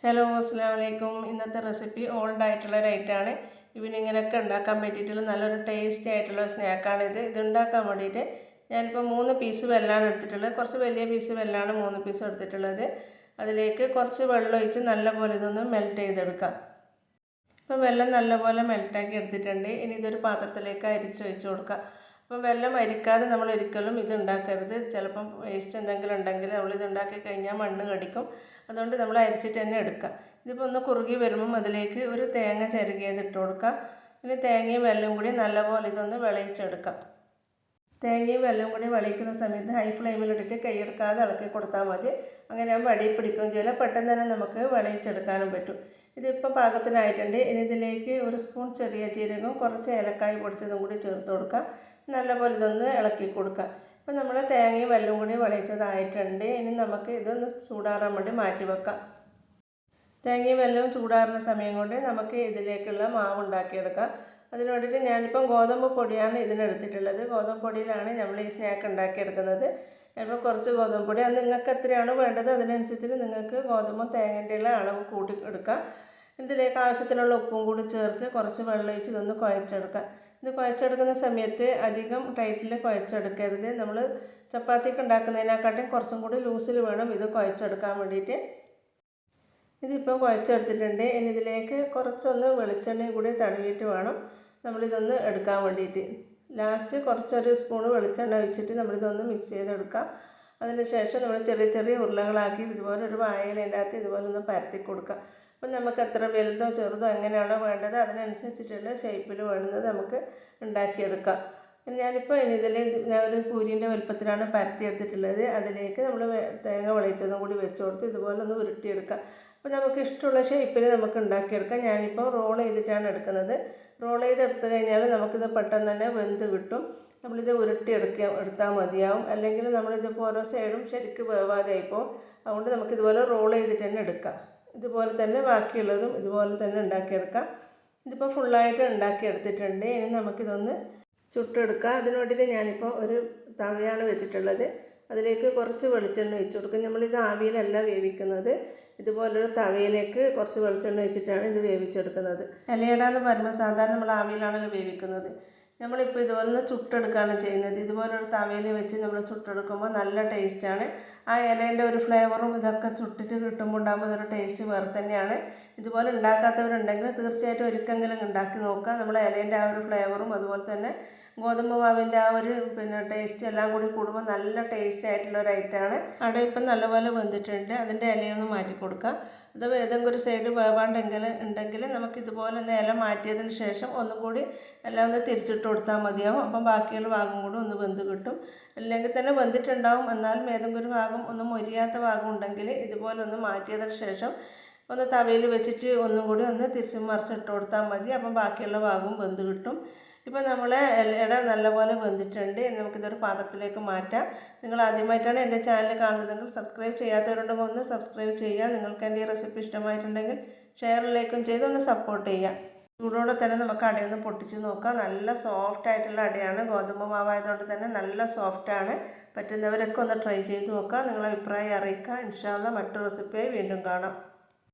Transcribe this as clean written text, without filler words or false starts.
Hello അസ്സലാമു അലൈക്കും. ഇന്നത്തെ റെസിപ്പി ഓൾഡ് ആയിട്ടുള്ള ഒരു ഐറ്റമാണ്. ഇവനിങ്ങനെയൊക്കെ ഉണ്ടാക്കാൻ പറ്റിയിട്ടുള്ള നല്ലൊരു ടേസ്റ്റി ആയിട്ടുള്ള സ്നാക്കാണിത്. ഇത് ഉണ്ടാക്കാൻ വേണ്ടിയിട്ട് ഞാനിപ്പോൾ 3 പീസ് വെല്ലാണ് എടുത്തിട്ടുള്ളത്. കുറച്ച് വലിയ പീസ് വെല്ലാണ് 3 പീസ് എടുത്തിട്ടുള്ളത്. അതിലേക്ക് കുറച്ച് വെള്ളം ഒഴിച്ച് നല്ലപോലെ ഇതൊന്ന് മെൽറ്റ് ചെയ്തെടുക്കാം. ഇപ്പോൾ വെള്ളം നല്ലപോലെ മെൽറ്റാക്കി എടുത്തിട്ടുണ്ട്. ഇനി ഇതൊരു പാത്രത്തിലേക്ക് അരിച്ച് ഒഴിച്ച് കൊടുക്കാം. അപ്പോൾ വെള്ളം അരിക്കാതെ നമ്മൾ ഒരിക്കലും ഇത് ഉണ്ടാക്കരുത്. ചിലപ്പം വേസ്റ്റ് എന്തെങ്കിലും ഉണ്ടെങ്കിൽ നമ്മളിത് ഉണ്ടാക്കി കഴിഞ്ഞാൽ മണ്ണ് കടിക്കും. അതുകൊണ്ട് നമ്മൾ അരിച്ചിട്ട് തന്നെ എടുക്കുക. ഇതിപ്പോൾ ഒന്ന് കുറുകി വരുമ്പം അതിലേക്ക് ഒരു തേങ്ങ ചിരകിയത് ഇട്ട് കൊടുക്കുക. ഇനി തേങ്ങയും വെല്ലവും കൂടി നല്ലപോലെ ഇതൊന്ന് വിളയിച്ചെടുക്കാം. തേങ്ങയും വെല്ലവും കൂടി വിളയിക്കുന്ന സമയത്ത് ഹൈ ഫ്ലെയിമിലിട്ടിട്ട് കൈയെടുക്കാതെ ഇളക്കി കൊടുത്താൽ മതി. അങ്ങനെ ആകുമ്പോൾ അടി പിടിക്കുകയും ചെയ്യില്ല. പെട്ടെന്ന് തന്നെ നമുക്ക് വിളയിച്ചെടുക്കാനും പറ്റും. ഇതിപ്പോൾ പാകത്തിനായിട്ടുണ്ട്. ഇനി ഇതിലേക്ക് ഒരു സ്പൂൺ ചെറിയ ജീരകവും കുറച്ച് ഏലക്കായ് പൊടിച്ചതും കൂടി ചേർത്ത് കൊടുക്കാം. നല്ലപോലെ ഇതൊന്ന് ഇളക്കി കൊടുക്കുക. അപ്പോൾ നമ്മൾ തേങ്ങയും വെല്ലവും കൂടി വിളയിച്ചതായിട്ടുണ്ട്. ഇനി നമുക്ക് ഇതൊന്ന് ചൂടാറാൻ വേണ്ടി മാറ്റി വെക്കാം. തേങ്ങയും വെല്ലവും ചൂടാറുന്ന സമയം കൊണ്ട് നമുക്ക് ഇതിലേക്കുള്ള മാവ് ഉണ്ടാക്കിയെടുക്കാം. അതിന് വേണ്ടിയിട്ട് ഞാനിപ്പം ഗോതമ്പ് പൊടിയാണ് ഇതിനെടുത്തിട്ടുള്ളത്. ഗോതമ്പ് പൊടിയിലാണ് നമ്മൾ ഈ സ്നാക്ക് ഉണ്ടാക്കിയെടുക്കുന്നത്. അപ്പോൾ കുറച്ച് ഗോതമ്പ് പൊടി അത് നിങ്ങൾക്ക് എത്രയാണോ വേണ്ടത് അതിനനുസരിച്ച് നിങ്ങൾക്ക് ഗോതമ്പും തേങ്ങേൻ്റെയുള്ള അളവ് കൂട്ടി എടുക്കാം. ഇതിലേക്ക് ആവശ്യത്തിനുള്ള ഉപ്പും കൂടി ചേർത്ത് കുറച്ച് വെള്ളം ഒഴിച്ച് ഇതൊന്ന് കുഴച്ചെടുക്കാം. ഇത് കുഴച്ചെടുക്കുന്ന സമയത്ത് അധികം ടൈറ്റിൽ കുഴച്ചെടുക്കരുത്. നമ്മൾ ചപ്പാത്തിക്ക് ഉണ്ടാക്കുന്നതിനെക്കാട്ടും കുറച്ചും കൂടി ലൂസിൽ വേണം ഇത് കുഴച്ചെടുക്കാൻ വേണ്ടിയിട്ട്. ഇതിപ്പോൾ കുഴച്ചെടുത്തിട്ടുണ്ട്. ഇനി ഇതിലേക്ക് കുറച്ചൊന്ന് വെളിച്ചെണ്ണയും കൂടി തടവിയിട്ട് വേണം നമ്മളിതൊന്ന് എടുക്കാൻ വേണ്ടിയിട്ട്. ലാസ്റ്റ് കുറച്ചൊരു സ്പൂണ് വെളിച്ചെണ്ണ ഒഴിച്ചിട്ട് നമ്മളിതൊന്ന് മിക്സ് ചെയ്തെടുക്കാം. അതിന് ശേഷം നമ്മൾ ചെറിയ ചെറിയ ഉരുളകളാക്കി ഇതുപോലെ ഒരു വാഴയിലതിൻ്റെ അകത്ത് ഇതുപോലെ ഒന്ന് പരത്തി കൊടുക്കാം. അപ്പം നമുക്ക് എത്ര വലുതോ ചെറുതോ എങ്ങനെയാണോ വേണ്ടത് അതിനനുസരിച്ചിട്ടുള്ള ഷേപ്പിൽ വേണ്ടുന്നത് നമുക്ക് ഉണ്ടാക്കിയെടുക്കാം. ഞാനിപ്പോൾ ഇതിൽ ഞാൻ ഒരു പൂരീൻ്റെ വലുപ്പത്തിലാണ് പരത്തിയെടുത്തിട്ടുള്ളത്. അതിലേക്ക് നമ്മൾ തേങ്ങ വിളയിച്ചതും കൂടി വെച്ച് കൊടുത്ത് ഇതുപോലെ ഒന്ന് ഉരുട്ടിയെടുക്കാം. അപ്പോൾ നമുക്ക് ഇഷ്ടമുള്ള ഷേപ്പിൽ നമുക്ക് ഉണ്ടാക്കിയെടുക്കാം. ഞാനിപ്പോൾ റോൾ ചെയ്തിട്ടാണ് എടുക്കുന്നത്. റോൾ ചെയ്തെടുത്ത് കഴിഞ്ഞാൽ നമുക്കിത് പെട്ടെന്ന് തന്നെ വെന്ത് കിട്ടും. നമ്മളിത് എടുത്താൽ മതിയാവും. അല്ലെങ്കിൽ നമ്മളിതിപ്പോൾ ഓരോ സൈഡും ശരിക്ക് വേവാതെ ആയിപ്പോൾ. അതുകൊണ്ട് നമുക്കിതുപോലെ റോൾ ചെയ്തിട്ട് തന്നെ എടുക്കാം. ഇതുപോലെ തന്നെ ബാക്കിയുള്ളതും ഇതുപോലെ തന്നെ ഉണ്ടാക്കിയെടുക്കാം. ഇതിപ്പോൾ ഫുള്ളായിട്ട് ഉണ്ടാക്കിയെടുത്തിട്ടുണ്ട്. ഇനി നമുക്കിതൊന്ന് ചുട്ടെടുക്കാം. അതിന് വേണ്ടിയിട്ട് ഞാനിപ്പോൾ ഒരു തവയാണ് വെച്ചിട്ടുള്ളത്. അതിലേക്ക് കുറച്ച് വെളിച്ചെണ്ണ ഒഴിച്ച് കൊടുക്കും. നമ്മളിത് ആവിയിലല്ല വേവിക്കുന്നത്. ഇതുപോലൊരു തവയിലേക്ക് കുറച്ച് വെളിച്ചെണ്ണ ഒഴിച്ചിട്ടാണ് ഇത് വേവിച്ചെടുക്കുന്നത്. ഇലയിടാന്ന് പറയുമ്പോൾ സാധാരണ നമ്മൾ ആവിയിലാണല്ലോ വേവിക്കുന്നത്. നമ്മളിപ്പോൾ ഇതുപോലെ ചുട്ടെടുക്കുകയാണ് ചെയ്യുന്നത്. ഇതുപോലൊരു തവയിൽ വെച്ച് നമ്മൾ ചുട്ടെടുക്കുമ്പോൾ നല്ല ടേസ്റ്റാണ്. ആ ഇലേൻ്റെ ഒരു ഫ്ലേവറും ഇതൊക്കെ ചുട്ടിട്ട് കിട്ടുമ്പോൾ ഉണ്ടാകുമ്പോൾ അതൊരു ടേസ്റ്റ് വേറെ തന്നെയാണ്. ഇതുപോലെ ഉണ്ടാക്കാത്തവരുണ്ടെങ്കിൽ തീർച്ചയായിട്ടും ഒരിക്കലെങ്കിലും ഉണ്ടാക്കി നോക്കുക. നമ്മുടെ ഇലേൻ്റെ ആ ഒരു ഫ്ലേവറും അതുപോലെ തന്നെ ഗോതമ്പ് മാവിൻ്റെ ആ ഒരു ടേസ്റ്റ് എല്ലാം കൂടി കൂടുമ്പോൾ നല്ല ടേസ്റ്റ് ആയിട്ടുള്ള ഒരു ഐറ്റമാണ്. അവിടെ ഇപ്പം നല്ലപോലെ വെന്തിട്ടുണ്ട്. അതിൻ്റെ ഇലയൊന്ന് മാറ്റി കൊടുക്കുക. അത് ഏതെങ്കിലും ഒരു സൈഡ് ഉണ്ടെങ്കിൽ നമുക്ക് ഇതുപോലെ ഒന്ന് ഇല മാറ്റിയതിന് ശേഷം ഒന്നും കൂടി എല്ലാം ഒന്ന് തിരിച്ചിട്ട് കൊടുത്താൽ മതിയാവും. അപ്പം ബാക്കിയുള്ള ഭാഗം കൂടി ഒന്ന് വെന്ത് കിട്ടും. അല്ലെങ്കിൽ തന്നെ വെന്തിട്ടുണ്ടാവും. എന്നാലും ഏതെങ്കിലും ഒരു ഭാഗം ഒന്നും മൊരിയാത്ത ഭാഗം ഉണ്ടെങ്കിൽ ഇതുപോലെ ഒന്ന് മാറ്റിയതിന് ശേഷം ഒന്ന് തവയിൽ വെച്ചിട്ട് ഒന്നും കൂടി ഒന്ന് തിരിച്ച് മറിച്ചിട്ട് കൊടുത്താൽ മതി. അപ്പം ബാക്കിയുള്ള ഭാഗവും വെന്ത് കിട്ടും. ഇപ്പോൾ നമ്മൾ ഇല നല്ലപോലെ വെന്തിട്ടുണ്ട്. നമുക്കിതൊരു പാത്രത്തിലേക്ക് മാറ്റാം. നിങ്ങൾ ആദ്യമായിട്ടാണ് എൻ്റെ ചാനൽ കാണുന്നതെങ്കിൽ സബ്സ്ക്രൈബ് ചെയ്യാത്തവരുണ്ടെങ്കിൽ ഒന്ന് സബ്സ്ക്രൈബ് ചെയ്യുക. നിങ്ങൾക്ക് എൻ്റെ ഈ റെസിപ്പി ഇഷ്ടമായിട്ടുണ്ടെങ്കിൽ ഷെയറിലേക്കും ചെയ്ത് ഒന്ന് സപ്പോർട്ട് ചെയ്യുക. ചൂടോടെ തന്നെ നമുക്ക് അടയൊന്ന് പൊട്ടിച്ച് നോക്കാം. നല്ല സോഫ്റ്റ് ആയിട്ടുള്ള അടയാണ്. ഗോതമ്പ് മാവായതുകൊണ്ട് തന്നെ നല്ല സോഫ്റ്റാണ്. പറ്റുന്നവരൊക്കെ ഒന്ന് ട്രൈ ചെയ്ത് നോക്കാം. നിങ്ങളുടെ അഭിപ്രായം അറിയിക്കുക. ഇൻഷാ അല്ലാഹ് മറ്റൊരു റെസിപ്പിയായി വീണ്ടും കാണാം.